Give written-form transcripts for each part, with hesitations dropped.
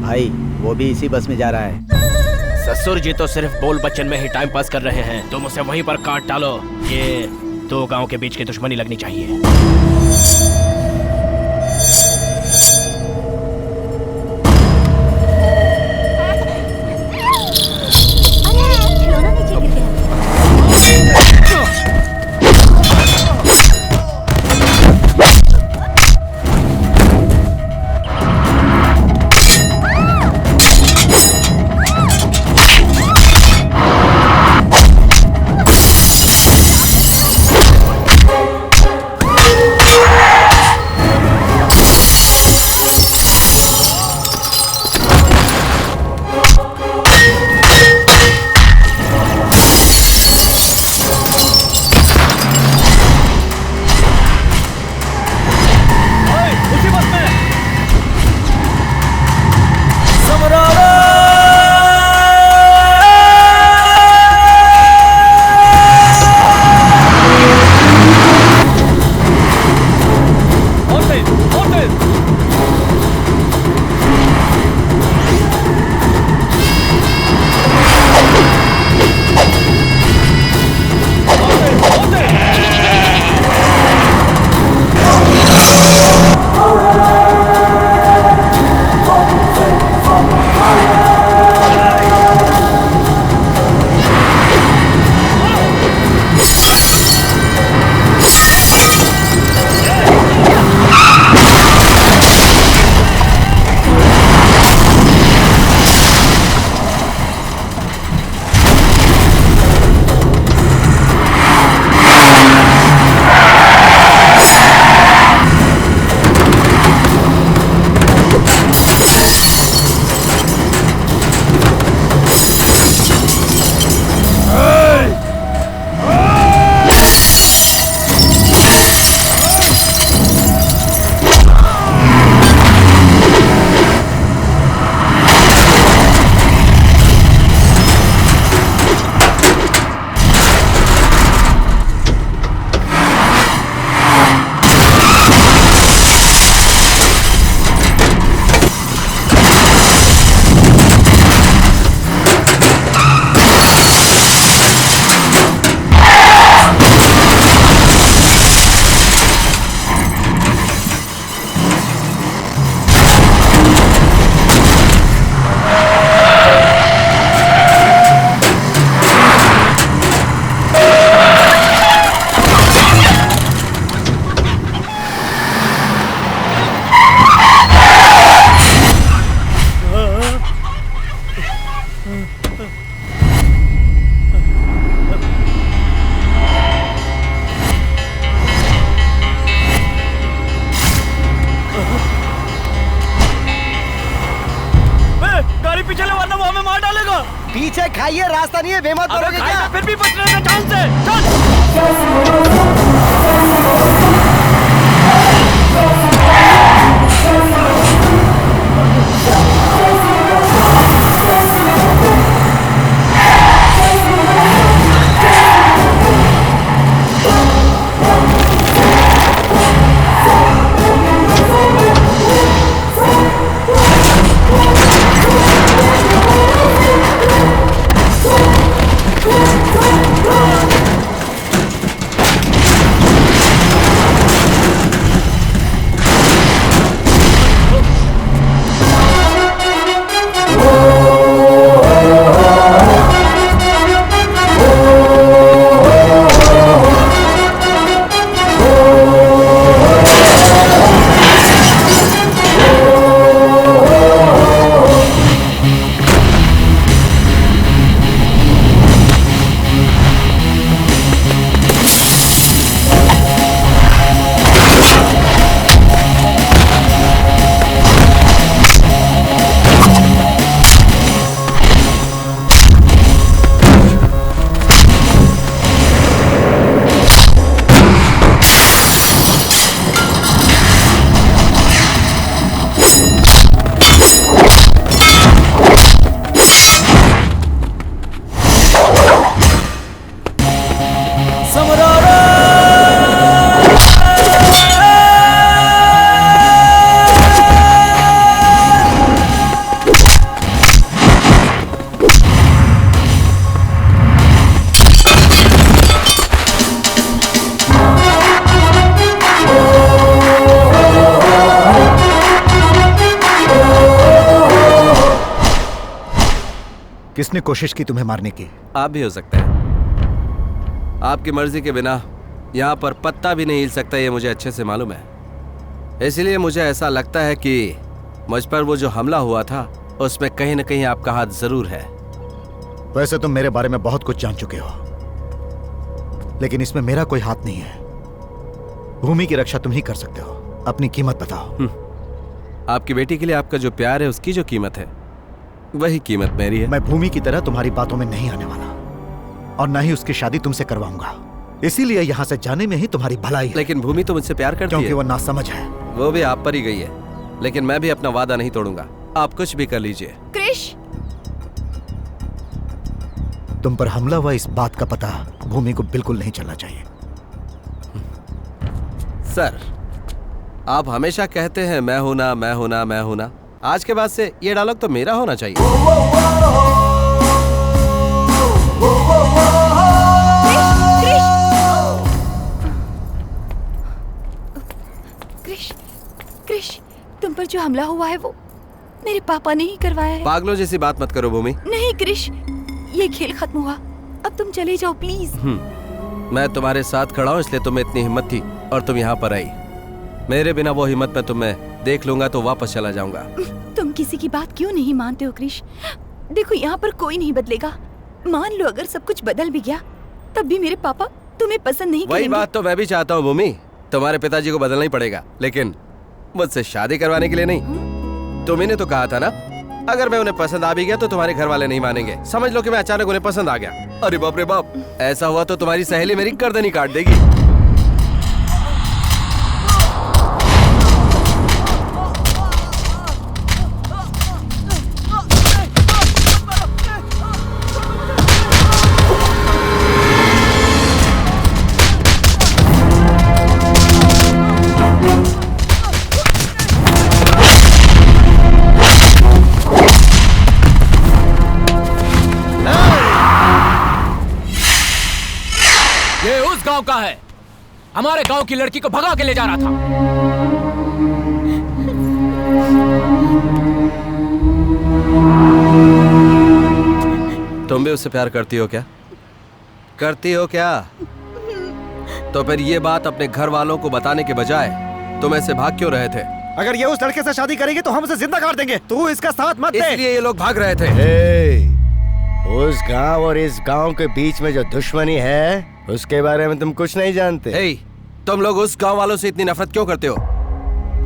भाई वो भी इसी बस में जा रहा है। ससुर जी तो सिर्फ बोल बच्चन में ही टाइम पास कर रहे हैं, तुम उसे वहीं पर काट डालो। ये दो गांव के बीच की दुश्मनी लगनी चाहिए। पीछे खाइए, रास्ता नहीं है, बेमत करोगे क्या? फिर भी बचने का चांस है। चल। किसने कोशिश की तुम्हें मारने की? आप भी हो सकते हैं। आपकी मर्जी के बिना यहाँ पर पत्ता भी नहीं हिल सकता, ये मुझे अच्छे से मालूम है। इसलिए मुझे ऐसा लगता है कि मुझ पर वो जो हमला हुआ था उसमें कहीं न कहीं आपका हाथ जरूर है। वैसे तुम मेरे बारे में बहुत कुछ जान चुके हो, लेकिन इसमें मेरा कोई हाथ नहीं है। भूमि की रक्षा तुम ही कर सकते हो। अपनी कीमत बताओ। आपकी बेटी के लिए आपका जो प्यार है उसकी जो कीमत है वही कीमत मेरी है। मैं भूमि की तरह तुम्हारी बातों में नहीं आने वाला और ना ही उसकी शादी तुमसे करवाऊंगा। इसीलिए यहाँ से जाने में ही तुम्हारी भलाई है। लेकिन भूमि तो मुझसे प्यार करती क्योंकि है। वो नासमझ है। वो भी आप पर ही गई है, लेकिन मैं भी अपना वादा नहीं तोड़ूंगा। आप कुछ भी कर लीजिए। क्रिश, तुम पर हमला हुआ इस बात का पता भूमि को बिल्कुल नहीं चलना चाहिए। सर, आप हमेशा कहते हैं मैं हूं ना, मैं हूं ना, मैं हूं ना। आज के बाद से ये डायलॉग तो मेरा होना चाहिए। क्रिश, क्रिश, तुम पर जो हमला हुआ है वो मेरे पापा ने ही करवाया है। पागलों जैसी बात मत करो भूमि। नहीं क्रिश, ये खेल खत्म हुआ, अब तुम चले जाओ प्लीज। मैं तुम्हारे साथ खड़ा हूं इसलिए तुम्हें इतनी हिम्मत थी और तुम यहाँ पर आई। मेरे बिना वो हिम्मत में तुम्हें देख लूंगा तो वापस चला जाऊंगा। तुम किसी की बात क्यों नहीं मानते हो क्रिश? देखो यहाँ पर कोई नहीं बदलेगा। मान लो अगर सब कुछ बदल भी गया तब भी मेरे पापा तुम्हें पसंद नहीं वही करेंगे। बात तो मैं भी चाहता हूँ भूमि। तुम्हारे पिताजी को बदलना ही पड़ेगा, लेकिन मुझसे शादी करवाने के लिए नहीं। तुम ही ने तो कहा था ना, अगर मैं उन्हें पसंद आ भी गया तो तुम्हारे घर वाले नहीं मानेंगे। समझ लो कि मैं अचानक उन्हें पसंद आ गया। अरे बाप रे बाप, ऐसा हुआ तो तुम्हारी सहेली मेरी गर्दन ही काट देगी। ये उस गांव का है, हमारे गांव की लड़की को भगा के ले जा रहा था। तुम भी उससे प्यार करती हो क्या? करती हो क्या? तो फिर ये बात अपने घर वालों को बताने के बजाय तुम ऐसे भाग क्यों रहे थे? अगर ये उस लड़के से शादी करेंगे तो हम उसे जिंदा काट देंगे। तू इसका साथ मत दे। इसलिए ये लोग भाग रहे थे। उस गांव और इस गांव के बीच में जो दुश्मनी है उसके बारे में तुम कुछ नहीं जानते। हे, तुम लोग उस गांव वालों से इतनी नफरत क्यों करते हो?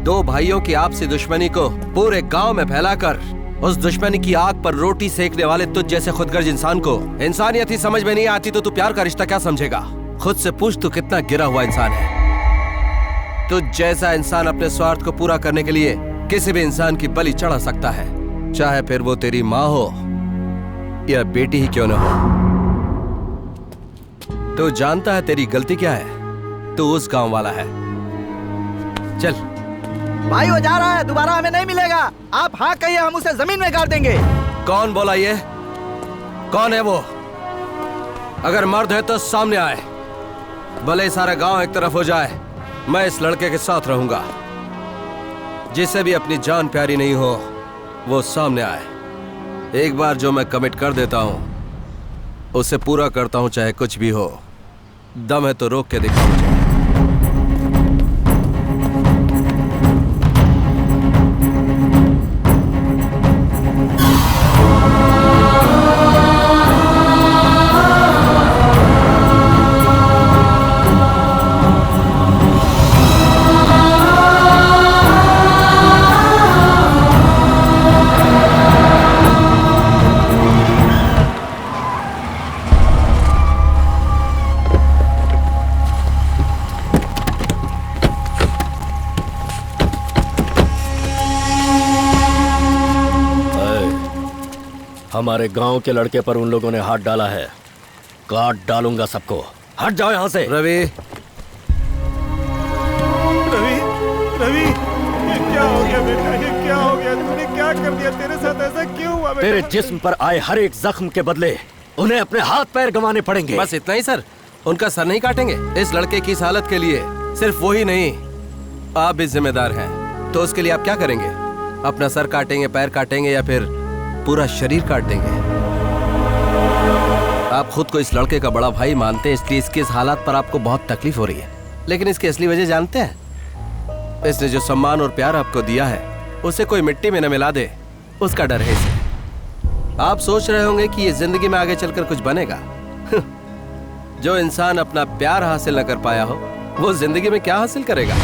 दो भाइयों की आपसी दुश्मनी को पूरे गांव में फैलाकर उस दुश्मनी की आग पर रोटी सेकने वाले तुझ जैसे खुदगर्ज इंसान को इंसानियत ही समझ में नहीं आती तो तू प्यार का रिश्ता क्या समझेगा? खुद से पूछ तू कितना गिरा हुआ इंसान है। तुझ जैसा इंसान अपने स्वार्थ को पूरा करने के लिए किसी भी इंसान की बलि चढ़ा सकता है, चाहे फिर वो तेरी माँ हो या बेटी ही क्यों न हो। तू जानता है तेरी गलती क्या है? तू उस गांव वाला है। चल भाई वो जा रहा है, दोबारा हमें नहीं मिलेगा। आप हाँ कहिए, हम उसे जमीन में गाड़ देंगे। कौन बोला ये? कौन है वो? अगर मर्द है तो सामने आए। भले सारा गांव एक तरफ हो जाए, मैं इस लड़के के साथ रहूंगा। जिसे भी अपनी जान प्यारी नहीं हो वो सामने आए। एक बार जो मैं कमिट कर देता हूं उसे पूरा करता हूं, चाहे कुछ भी हो। दम है तो रोक के दिखाओ मुझे। हमारे गांव के लड़के पर उन लोगों ने हाथ डाला है, काट डालूंगा सबको। हट जाओ यहाँ से। रवि, रवि, रवि, ये क्या हो गया बेटा? ये क्या हो गया? तूने क्या कर दिया? तेरे साथ ऐसा क्यों हुआ बेटा? तेरे जिस्म पर आए हर एक जख्म के बदले उन्हें अपने हाथ पैर गंवाने पड़ेंगे। बस इतना ही सर? उनका सर नहीं काटेंगे? इस लड़के की इस हालत के लिए सिर्फ वो ही नहीं, आप भी जिम्मेदार हैं। तो उसके लिए आप क्या करेंगे? अपना सर काटेंगे, पैर काटेंगे या फिर पूरा शरीर काट देंगे? आप खुद को इस लड़के का बड़ा भाई मानते हैं, इसलिए इसके इस हालात पर आपको बहुत तकलीफ हो रही है। लेकिन इसकी असली वजह जानते हैं? इसने जो सम्मान और प्यार आपको दिया है उसे कोई मिट्टी में न मिला दे, उसका डर है इसे। आप सोच रहे होंगे कि ये जिंदगी में आगे चलकर कुछ बनेगा। जो इंसान अपना प्यार हासिल न कर पाया हो वो जिंदगी में क्या हासिल करेगा?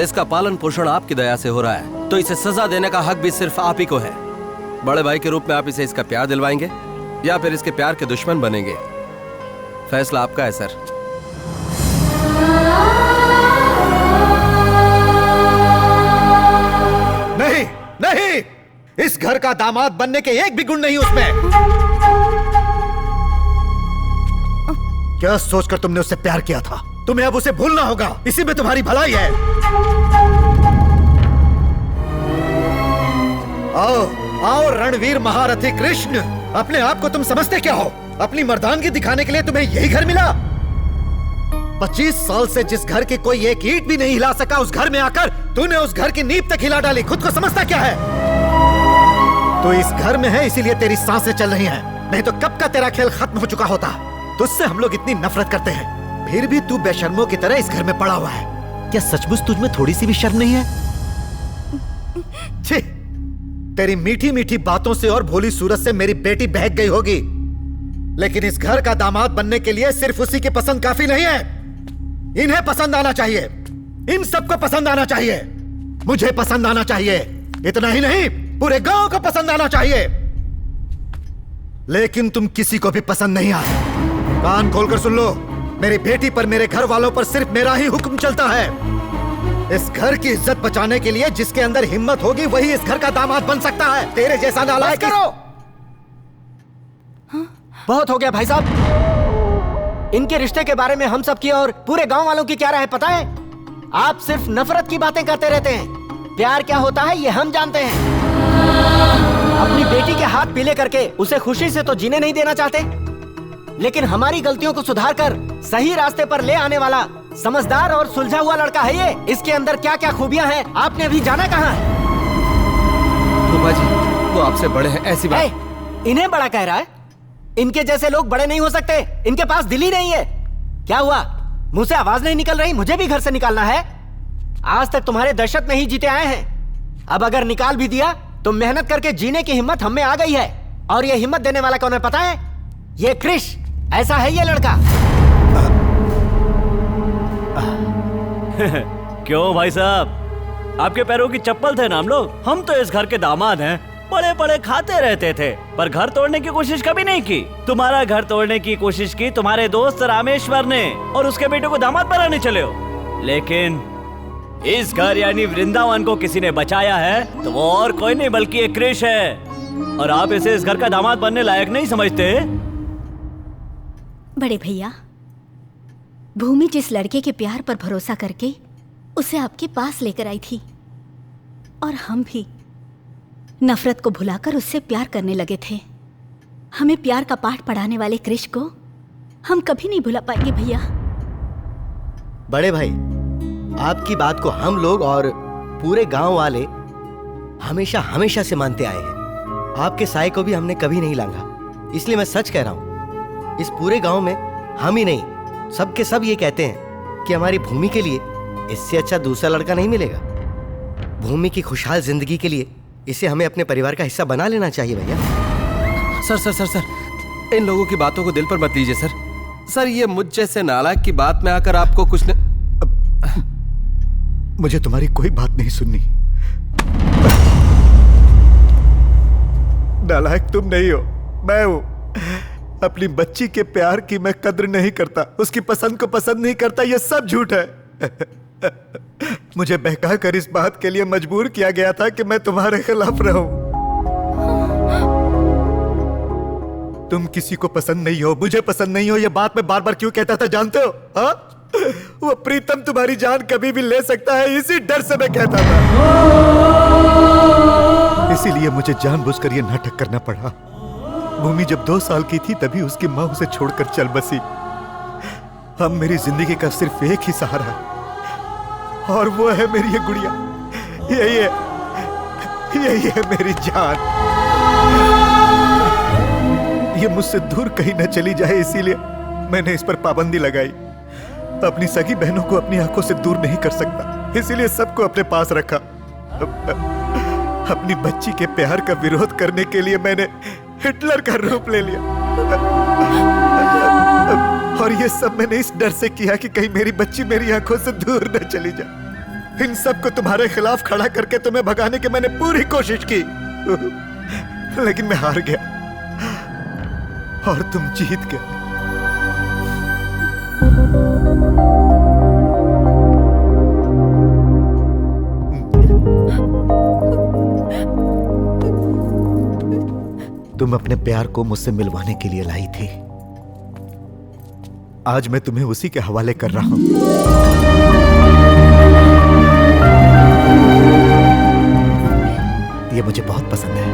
इसका पालन पोषण आपकी दया से हो रहा है, तो इसे सजा देने का हक भी सिर्फ आप ही को है। बड़े भाई के रूप में आप इसे इसका प्यार दिलवाएंगे या फिर इसके प्यार के दुश्मन बनेंगे, फैसला आपका है सर। नहीं नहीं, इस घर का दामाद बनने के एक भी गुण नहीं उसमें। क्या सोचकर तुमने उससे प्यार किया था? तुम्हें अब उसे भूलना होगा, इसी में तुम्हारी भलाई है। आओ आओ रणवीर महारथी कृष्ण, अपने आप को तुम समझते क्या हो? अपनी मर्दानगी दिखाने के लिए तुम्हें यही घर मिला? 25 साल से जिस घर की कोई एक ईंट भी नहीं हिला सका, उस घर में आकर तूने उस घर की नींव तक हिला डाली। खुद को समझता क्या है? तो इस घर में है इसीलिए तेरी सांसें चल रही हैं, नहीं तो कब का तेरा खेल खत्म हो चुका होता। तुझसे हम लोग इतनी नफरत करते हैं, फिर भी तू बेशर्मों की तरह इस घर में पड़ा हुआ है। क्या सचमुच तुझमें थोड़ी सी भी शर्म नहीं है? छी, तेरी मीठी मीठी बातों से और भोली सूरत से मेरी बेटी बहक गई होगी, लेकिन इस घर का दामाद बनने के लिए सिर्फ उसी की पसंद काफी नहीं है। इन्हें पसंद आना चाहिए, इन सबको पसंद आना चाहिए, मुझे पसंद आना चाहिए, इतना ही नहीं पूरे गांव को पसंद आना चाहिए। लेकिन तुम किसी को भी पसंद नहीं आए। कान खोलकर सुन लो, मेरी बेटी पर, मेरे घर वालों पर सिर्फ मेरा ही हुक्म चलता है। इस घर की इज्जत बचाने के लिए जिसके अंदर हिम्मत होगी वही इस घर का दामाद बन सकता है। तेरे जैसा नालायक करो। बहुत हो गया भाई साहब, इनके रिश्ते के बारे में हम सब की और पूरे गांव वालों की क्या राय है पता है? आप सिर्फ नफरत की बातें करते रहते हैं। प्यार क्या होता है ये हम जानते हैं। अपनी बेटी के हाथ पीले करके उसे खुशी से तो जीने नहीं देना चाहते, लेकिन हमारी गलतियों को सुधार कर सही रास्ते पर ले आने वाला समझदार और सुलझा हुआ लड़का है ये। इसके अंदर क्या क्या खूबियां हैं आपने अभी जाना कहाँ है? फूफा जी, वो आपसे बड़े हैं, ऐसी बात। इन्हें बड़ा कह रहा है? इनके जैसे लोग बड़े नहीं हो सकते, इनके पास दिल ही नहीं है। क्या हुआ, मुंह से आवाज नहीं निकल रही? मुझे भी घर से निकालना है। आज तक तुम्हारे दहशत में ही जीते आए हैं, अब अगर निकाल भी दिया तो मेहनत करके जीने की हिम्मत हमें आ गई है। और ये हिम्मत देने वाला कौन है पता है? ये क्रिश। ऐसा है ये लड़का। क्यों भाई साहब, आपके पैरों की चप्पल थे ना हम लोग। हम तो इस घर के दामाद हैं, बड़े बड़े खाते रहते थे पर घर तोड़ने की कोशिश कभी नहीं की। तुम्हारा घर तोड़ने की कोशिश की तुम्हारे दोस्त रामेश्वर ने और उसके बेटे को दामाद बनाने चले हो। लेकिन इस घर यानी वृंदावन को किसी ने बचाया है तो वो और कोई नहीं बल्कि एक क्रिश है, और आप इसे इस घर का दामाद बनने लायक नहीं समझते? बड़े भैया, भूमि जिस लड़के के प्यार पर भरोसा करके उसे आपके पास लेकर आई थी, और हम भी नफरत को भुलाकर उससे प्यार करने लगे थे। हमें प्यार का पाठ पढ़ाने वाले कृष को हम कभी नहीं भुला पाएंगे भैया। बड़े भाई, आपकी बात को हम लोग और पूरे गांव वाले हमेशा हमेशा से मानते आए हैं। आपके साय को भी हमने कभी नहीं लांघा, इसलिए मैं सच कह रहा हूँ, इस पूरे गांव में हम ही नहीं सब के सब ये कहते हैं कि हमारी भूमि के लिए इससे अच्छा दूसरा लड़का नहीं मिलेगा। भूमि की खुशहाल जिंदगी के लिए इसे हमें अपने परिवार का हिस्सा बना लेना चाहिए भैया। सर सर सर सर, इन लोगों की बातों को दिल पर मत लीजिए सर। सर, ये मुझ जैसे नालायक की बात में आकर आपको कुछ न... मुझे तुम्हारी कोई बात नहीं सुननी। नालायक तुम नहीं हो, मैं हूं। अपनी बच्ची के प्यार की मैं कद्र नहीं करता, उसकी पसंद को पसंद नहीं करता, ये सब झूठ है। मुझे बहका कर इस बात के लिए मजबूर किया गया था कि मैं तुम्हारे खिलाफ रहूं। तुम किसी को पसंद नहीं हो, मुझे पसंद नहीं हो, ये बात मैं बार बार क्यों कहता था जानते हो? हा? वो प्रीतम तुम्हारी जान कभी भी ले सकता है, इसी डर से मैं कहता था। इसीलिए मुझे जानबूझकर ये नाटक करना पड़ा। भूमि जब 2 साल की थी तभी उसकी माँ उसे छोड़कर चल बसी। हम मेरी जिंदगी का सिर्फ एक ही सहारा है, और वो है मेरी ये गुड़िया। यही है मेरी जान। ये मुझसे दूर कहीं न चली जाए, इसीलिए मैंने इस पर पाबंदी लगाई। अपनी सगी बहनों को अपनी आंखों से दूर नहीं कर सकता, इसीलिए सबको अपने पास रखा। अपनी बच्ची के प्यार का विरोध करने के लिए मैंने हिटलर का रूप ले लिया। और ये सब मैंने इस डर से किया कि कहीं मेरी बच्ची मेरी आंखों से दूर न चली जाए। इन सब को तुम्हारे खिलाफ खड़ा करके तुम्हें भगाने की मैंने पूरी कोशिश की, लेकिन मैं हार गया और तुम जीत गए। तुम अपने प्यार को मुझसे मिलवाने के लिए लाई थी, आज मैं तुम्हें उसी के हवाले कर रहा हूं। ये मुझे बहुत पसंद है।